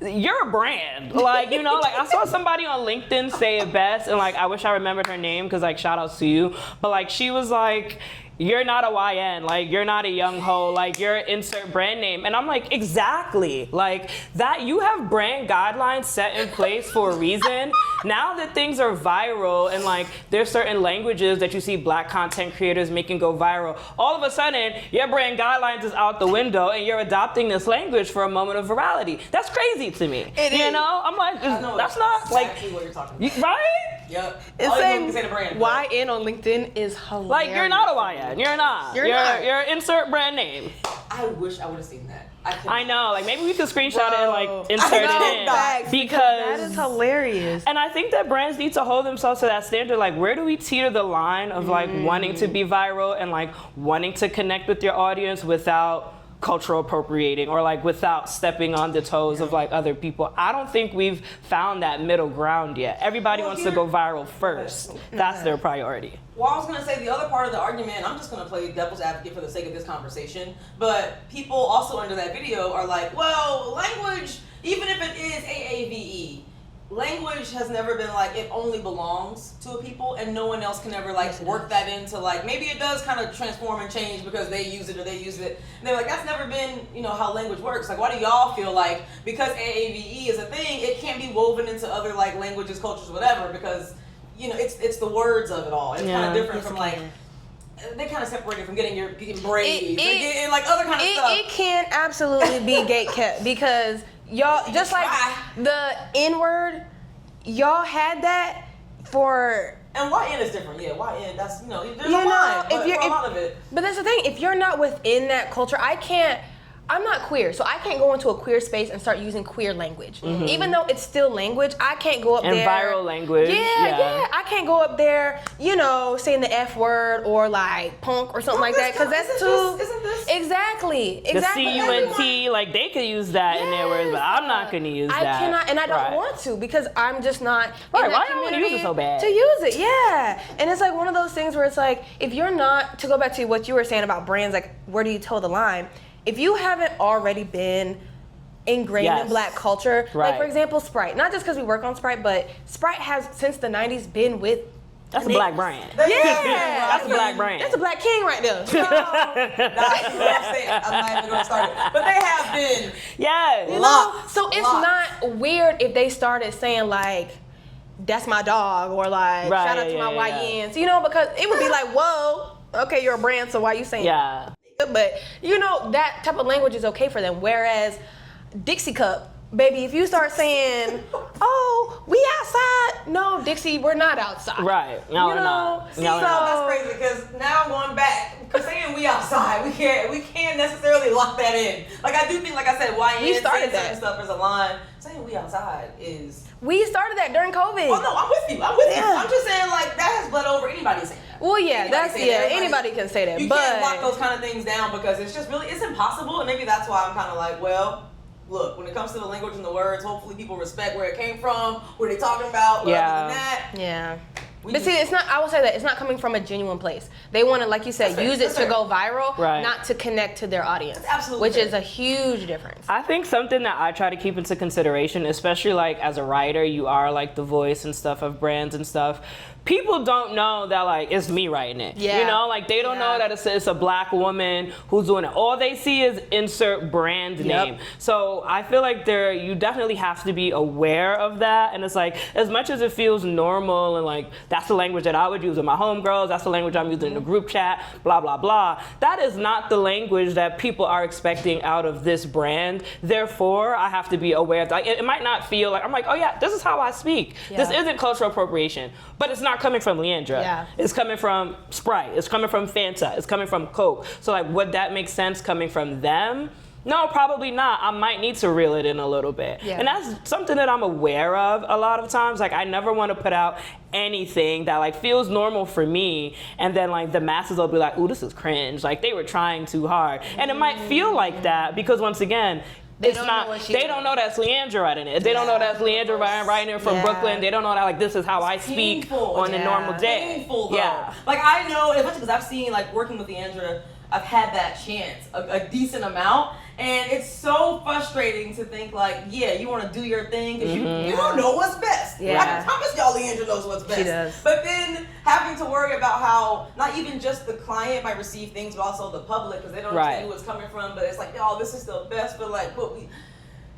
you're a brand. Like, like I saw somebody on LinkedIn say it best, and like I wish I remembered her name, because like shout outs to you. But like she was like, you're not a YN, like you're not a young ho, like you're insert brand name. And I'm like, exactly. Like that, you have brand guidelines set in place for a reason. Now that things are viral, and like there's certain languages that you see Black content creators making go viral, all of a sudden your brand guidelines is out the window and you're adopting this language for a moment of virality. That's crazy to me. I'm like, that's not exactly like what you're talking about. right? Yep. It's saying saying the brand. YN on LinkedIn is hilarious. Like, you're not a YN. You're not. You're insert brand name. I wish I would have seen that. I know. Like, maybe we could screenshot it and like insert it in. Because that is hilarious. And I think that brands need to hold themselves to that standard. Like, where do we teeter the line of like wanting to be viral and like wanting to connect with your audience without cultural appropriating, or like without stepping on the toes of like other people? I don't think we've found that middle ground yet. Everybody wants to go viral first. That's their priority. Well, I was going to say the other part of the argument, I'm just going to play devil's advocate for the sake of this conversation, but people also under that video are like, well, language, even if it is AAVE, language has never been like, it only belongs to a people, and no one else can ever like work that into like, maybe it does kind of transform and change because they use it or they use it. And they're like, that's never been, how language works. Like, why do y'all feel like because AAVE is a thing, it can't be woven into other like languages, cultures, whatever, because it's the words of it all. It's kind of different from like, they kind of separated from getting braids and like other kind of stuff. It can absolutely be gatekept, because y'all, just like the N-word, y'all had that for... And YN is different, yeah. YN, that's, there's a line, but a lot of it. But that's the thing, if you're not within that culture, I'm not queer, so I can't go into a queer space and start using queer language. Even though it's still language, I can't go up there. And viral language. Yeah. I can't go up there, saying the F word or like punk or something like that, because that's too. Isn't this? Exactly. The CUNT, like they could use that in their words, but I'm not going to use that. I cannot, and I don't want to, because I'm just not in why that do you want to use it so bad? to use it, yeah. And it's like one of those things where it's like, if you're not, to go back to what you were saying about brands, like where do you toe the line? If you haven't already been ingrained in Black culture, like for example, Sprite, not just because we work on Sprite, but Sprite has since the 90s been with That's a Black brand. Yeah. That's a Black brand. That's a Black king right there. I'm not even going to start it. But they have been. Yeah. So it's not weird if they started saying like, that's my dog, or like, shout out to my YNs, because it would be like, whoa, okay, you're a brand, so why are you saying that? But that type of language is okay for them. Whereas Dixie Cup, baby, if you start saying, "Oh, we outside," no, Dixie, we're not outside. Right? No, we're not. See, that's crazy, because now I'm going back. Because saying we outside, we can't necessarily lock that in. Like, I do think, like I said, YN saying certain stuff as a line. Saying we outside is. We started that during COVID. Oh no, I'm with you. I'm just saying, like, that has bled over anybody saying that. Well, yeah, anybody can say that. You can't lock those kind of things down, because it's just really, it's impossible. And maybe that's why I'm kind of like, well, look, when it comes to the language and the words, hopefully people respect where it came from, what they're talking about, other than that. Yeah. But see, it's not. I will say that it's not coming from a genuine place. They want to, like you said, use it to go viral, not to connect to their audience. That's absolutely which is a huge difference. I think something that I try to keep into consideration, especially like as a writer, you are like the voice and stuff of brands and stuff. People don't know that like it's me writing it. Yeah. You know, like they don't know that it's a black woman who's doing it. All they see is insert brand name. So I feel like you definitely have to be aware of that. And it's like, as much as it feels normal and like that's the language that I would use with my homegirls, that's the language I'm using in the group chat, blah, blah, blah. That is not the language that people are expecting out of this brand. Therefore, I have to be aware of that. It might not feel like, I'm like, oh yeah, this is how I speak. This isn't cultural appropriation, but it's not coming from Leandra. Yeah. It's coming from Sprite. It's coming from Fanta. It's coming from Coke. So like, would that make sense coming from them? No, probably not. I might need to reel it in a little bit. Yeah. And that's something that I'm aware of a lot of times. Like, I never want to put out anything that like feels normal for me, and then like the masses will be like, ooh, this is cringe. Like, they were trying too hard. And it might feel like that because, once again, they don't know that's Leandra writing it. They don't know that's Leandra writing it from Brooklyn. They don't know that like this is how I speak on a normal day. Painful, though. Like, I know, especially because I've seen, like, working with Leandra, I've had that chance a decent amount, and it's so frustrating to think like, yeah, you want to do your thing because you don't know what's best. I can promise y'all Leandra knows what's best. She does. But then having to worry about how not even just the client might receive things, but also the public, because they don't understand who it's coming from. But it's like, y'all, this is the best, but like,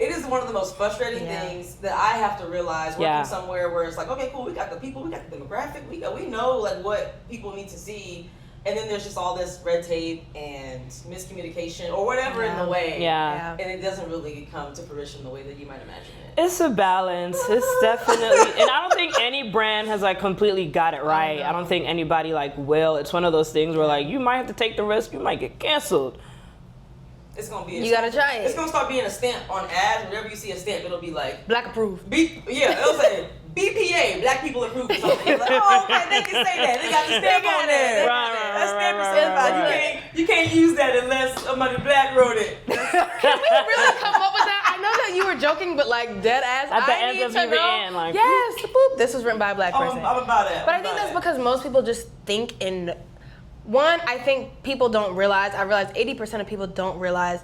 it is one of the most frustrating things that I have to realize working somewhere where it's like, okay, cool, we got the people, we got the demographic, we know like what people need to see. And then there's just all this red tape and miscommunication or whatever in the way. And it doesn't really come to fruition the way that you might imagine it. It's a balance. It's definitely, and I don't think any brand has like completely got it right. I don't think anybody like will. It's one of those things where like you might have to take the risk, you might get canceled. It's gonna be. You gotta try it. It's gonna start being a stamp on ads. Whenever you see a stamp, it'll be like black approved. It'll say BPA, black people approved or something. It's like, oh, okay, they can say that. They got the stamp on there. That stamp is certified. You can't use that unless somebody black wrote it. Can we really come up with that? I know that you were joking, but like dead ass. At the end of the end, like yes, boop. This was written by a black person. I'm about that. But I think that's because most people just think in. One, I think people don't realize. I realize 80% of people don't realize.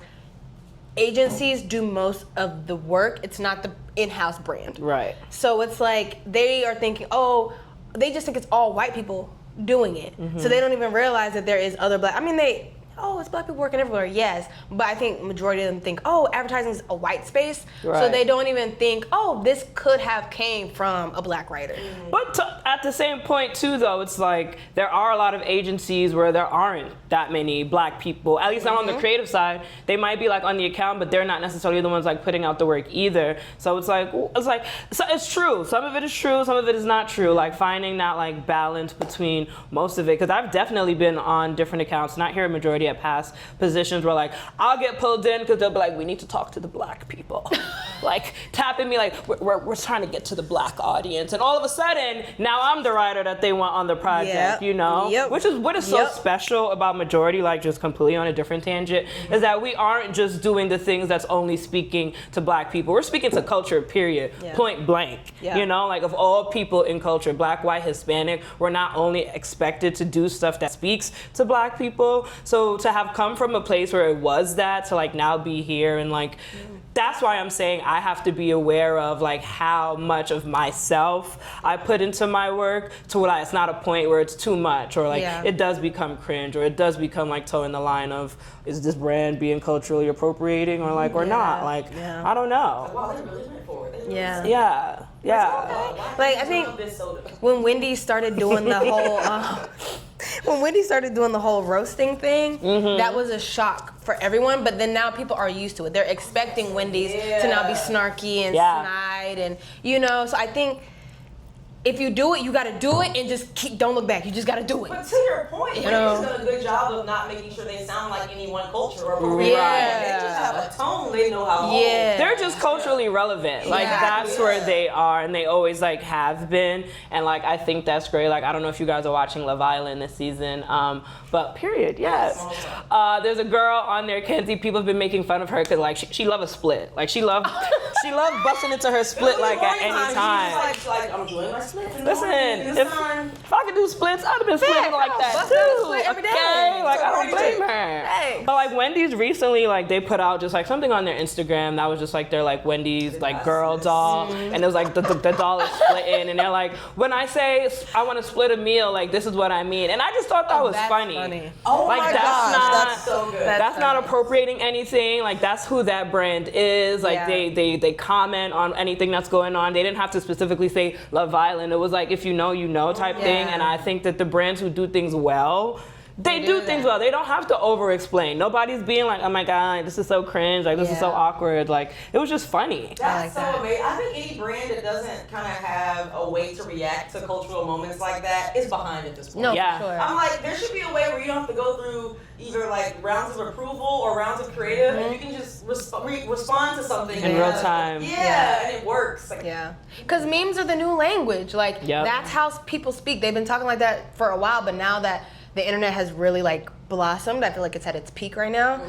Agencies do most of the work. It's not the in-house brand. Right. So it's like they are thinking, oh, they just think it's all white people doing it. So they don't even realize that there is other black. I mean, it's black people working everywhere, yes. But I think majority of them think, oh, advertising is a white space. Right. So they don't even think, oh, this could have came from a black writer. But at the same point too, though, it's like there are a lot of agencies where there aren't that many black people, at least not on the creative side. They might be like on the account, but they're not necessarily the ones like putting out the work either. So it's like so it's true. Some of it is true, some of it is not true. Like finding that like balance between most of it. Because I've definitely been on different accounts, not here a majority at past positions where like I'll get pulled in because they'll be like, we need to talk to the black people. Like tapping me like we're trying to get to the black audience, and all of a sudden now I'm the writer that they want on the project, you know? Which is what is so special about majority, like just completely on a different tangent, is that we aren't just doing the things that's only speaking to black people. We're speaking to culture, period, point blank. You know, like of all people in culture, black, white, Hispanic, we're not only expected to do stuff that speaks to black people. So to have come from a place where it was that, to like now be here and like, that's why I'm saying I have to be aware of like how much of myself I put into my work to where it's not a point where it's too much or like it does become cringe or it does become like towing the line of is this brand being culturally appropriating or like or not, like I don't know. Wow, they really went for it. Yeah. Like I think when Wendy started doing the whole roasting thing, that was a shock for everyone. But then now people are used to it. They're expecting Wendy's to now be snarky and snide, and you know. So I think if you do it, you got to do it and just don't look back. You just got to do it. But to your point, Wendy's done a good job of not making sure they sound like any one culture or appropriate. They just have a tone. They know how to hold. They're just culturally relevant. Like that's where they are, and they always like have been. And like I think that's great. Like I don't know if you guys are watching Love Island this season, but period, yes. There's a girl on there, Kenzie. People have been making fun of her because like she love a split. Like she love she loved busting into her split like at any time. She's like, I'm doing my split. Listen, if I could do splits, I'd have been splitting like that too. Every day. Okay, like I don't blame her. Hey. But like Wendy's recently, like they put out just like something on their Instagram that was just like their like Wendy's like girl doll, and it was like the doll is splitting, and they're like, when I say I want to split a meal, like this is what I mean, and I just thought that was funny. Oh like my that's gosh, not that's so good. that's not appropriating anything. Like that's who that brand is. Like they comment on anything that's going on. They didn't have to specifically say Love Island. It was like if you know type thing. And I think that the brands who do things well, they do things well. They don't have to over-explain. Nobody's being like, oh my God, this is so cringe. Like, this is so awkward. Like, it was just funny. That's so amazing. I think any brand that doesn't kind of have a way to react to cultural moments like that is behind at this point. No, for sure. I'm like, there should be a way where you don't have to go through either like rounds of approval or rounds of creative, and you can just respond to something in real time. Yeah, and it works. Like, because memes are the new language. Like, that's how people speak. They've been talking like that for a while, but now that the internet has really like blossomed, I feel like it's at its peak right now.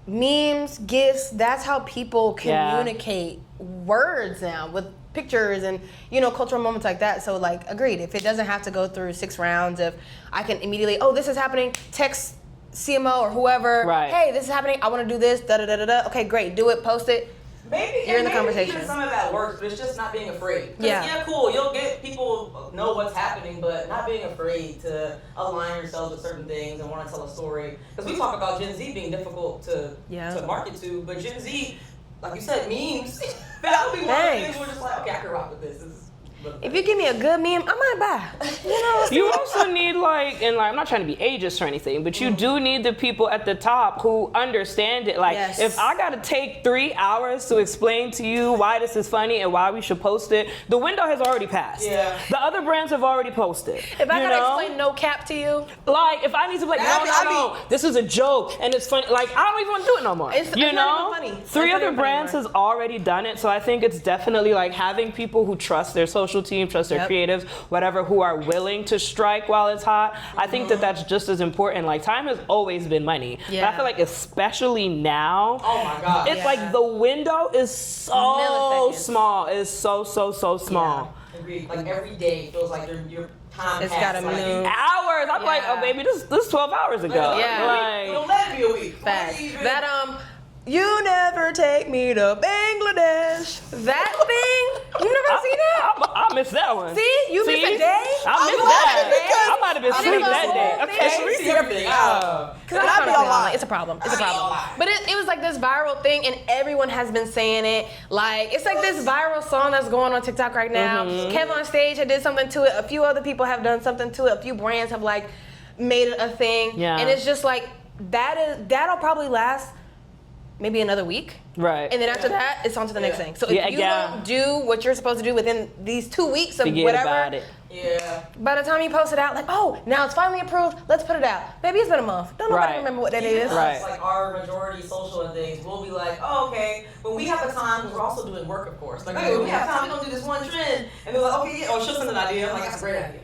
Memes, GIFs, that's how people communicate words now with pictures and, you know, cultural moments like that. So like, agreed, if it doesn't have to go through 6 rounds of, I can immediately, oh, this is happening, text CMO or whoever, hey, this is happening, I want to do this, da-da-da-da-da. Okay, great, do it, post it. Maybe you're in the conversation. Even some of that works, but it's just not being afraid. Yeah, cool. You'll get people know what's happening, but not being afraid to align yourselves with certain things and want to tell a story. Because we talk about Gen Z being difficult to market to, but Gen Z, like you said, memes. That would be one of the things we're just like, okay, I can rock with this. If you give me a good meme, I might buy. You know. You also need like, and like, I'm not trying to be ageist or anything, but you do need the people at the top who understand it. Like, if I gotta take 3 hours to explain to you why this is funny and why we should post it, the window has already passed. The other brands have already posted. If I gotta explain no cap to you, like, if I need to be like, no, this is a joke and it's funny. Like, I don't even want to do it no more. It's not even funny. 3 other brands has already done it, so I think it's definitely like having people who trust their social team, trust their creatives, whatever, who are willing to strike while it's hot. I think that that's just as important. Like, time has always been money. But I feel like especially now, oh my God, it's like the window is so small. It's so small. Agreed. Like every day feels like your time it's gotta move. Hours. I'm like, oh baby, this 12 hours ago. Like, don't let it be a week. That you never take me to Bangladesh. That thing? You never seen that? I missed that one. See? You missed a day? I missed that. I might have been asleep that day. Okay. It's a problem. But it was like this viral thing, and everyone has been saying it. Like, it's like this viral song that's going on TikTok right now. Kevin on Stage had did something to it. A few other people have done something to it. A few brands have like made it a thing. And it's just like, that'll probably last maybe another week. Right. And then after that, it's on to the next thing. So if you don't do what you're supposed to do within these 2 weeks of whatever, about it. By the time you post it out, like, oh, now it's finally approved, let's put it out. Maybe it's been a month. Don't nobody remember what that is. It's like our majority social and things, we'll be like, oh, okay, when we have the time, we're also doing work, of course. Like, okay, when we have time, we're gonna do this one trend. And they're like, okay, she'll send an idea. I'm like, that's a great idea.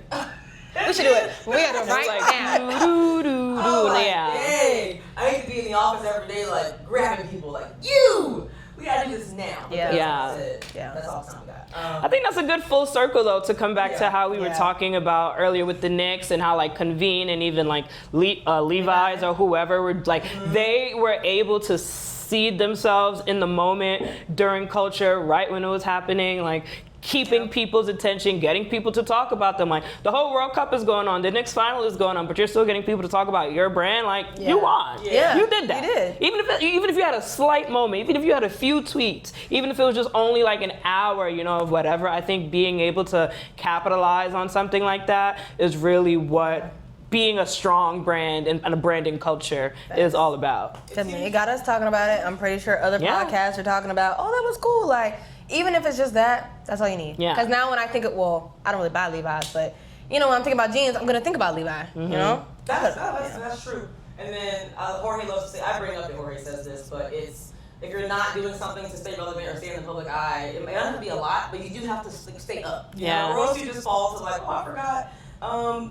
We should do it. We gotta write down. Dang. I need to be in the office every day, like grabbing people, like we gotta do this now. That's all the time we got. I think that's a good full circle though to come back to how we were talking about earlier with the Knicks and how like Convene and even like Levi's or whoever were like they were able to seed themselves in the moment during culture right when it was happening, like keeping people's attention, getting people to talk about them. Like, the whole World Cup is going on, the Knicks final is going on, but you're still getting people to talk about your brand. Like, you won. You did that. You did. Even if you had a slight moment, even if you had a few tweets, even if it was just only like an hour, you know, of whatever, I think being able to capitalize on something like that is really what being a strong brand and a branding culture is all about. Definitely. It got us talking about it. I'm pretty sure other podcasts are talking about, oh, that was cool. Like, even if it's just that, that's all you need. Because now when I think of, well, I don't really buy Levi's, but you know, when I'm thinking about jeans, I'm gonna think about Levi. You know? That's true. And then Jorge loves to say, I bring up that Jorge says this, but it's if you're not doing something to stay relevant or stay in the public eye, it may not be a lot, but you do have to stay up. You know? Or else you just fall to like, oh, I forgot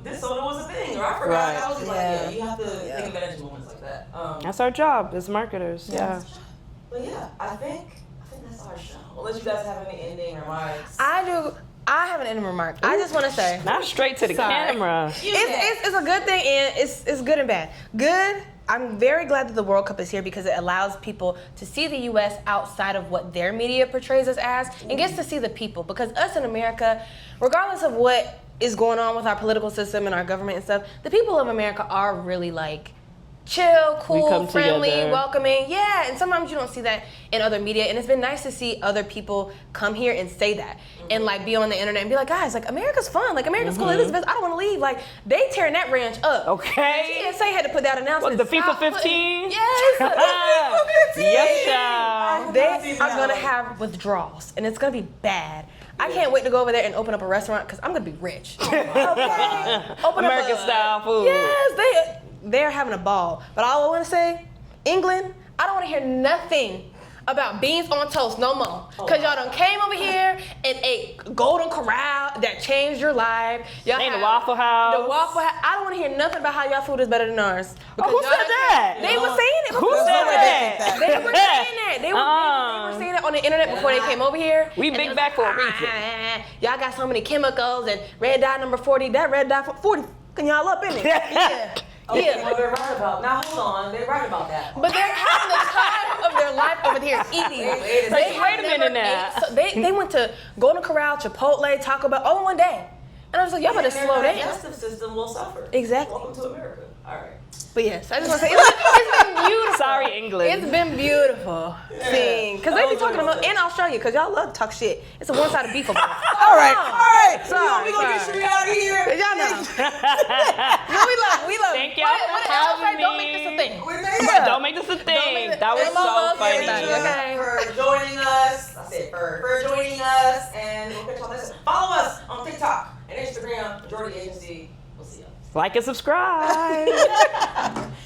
this soda was a thing, or I forgot that was like, you have to take advantage of moments like that. That's our job as marketers. But I think that's our show. Unless you guys have any ending remarks. I do. I have an ending remark. I just want to say. Not straight to the camera. It's a good thing, and it's good and bad. Good. I'm very glad that the World Cup is here because it allows people to see the U.S. outside of what their media portrays us as, and gets to see the people. Because us in America, regardless of what is going on with our political system and our government and stuff, the people of America are really like chill, cool, friendly, together. welcoming. Yeah, and sometimes you don't see that in other media, and it's been nice to see other people come here and say that, and like be on the internet and be like, guys, like America's fun, like America's cool, Elizabeth, I don't want to leave. Like they tearing that ranch up. Okay. TSA had to put that announcement. What, the FIFA 15? Yes. the FIFA 15. Yes, child. They are gonna have withdrawals, and it's gonna be bad. I can't wait to go over there and open up a restaurant because I'm gonna be rich. Okay. Open American up style food. Yes, they're having a ball. But all I want to say, England, I don't want to hear nothing about beans on toast no more. Because y'all done came over here and ate Golden Corral that changed your life. Y'all Ain't have the Waffle House. The Waffle House. I don't want to hear nothing about how y'all food is better than ours. Oh, who said that? They were saying it. Who before. said that? They were saying that. They were saying it on the internet before they came over here. We And big they was back for a like, reason. Y'all got so many chemicals and red dye number 40. That red dye 40. Can y'all up in it? Yeah. Okay, well, they're right about. Now hold on, they're right about that. But they're having the time of their life over here eating. Wait a minute now. So they went to Golden Corral, Chipotle, Taco Bell, all in one day. And I was like, y'all better slow Their down. digestive system will suffer. Exactly. Welcome to America. All right. But yes, I just want to say it's been beautiful. Sorry, England. It's been beautiful seeing, because they be talking about in Australia, because y'all love to talk shit. It's a one-sided beef over there. All right. Sorry, We gonna get sorry. you out of here. Y'all know. No, we love. Thank y'all for having me. Don't make this a thing. Don't make this a thing. That was so funny. Okay. For joining us. I said for joining us, and we'll catch y'all next time. Follow us on TikTok and Instagram, Majority Agency. We'll see y'all. Like and subscribe.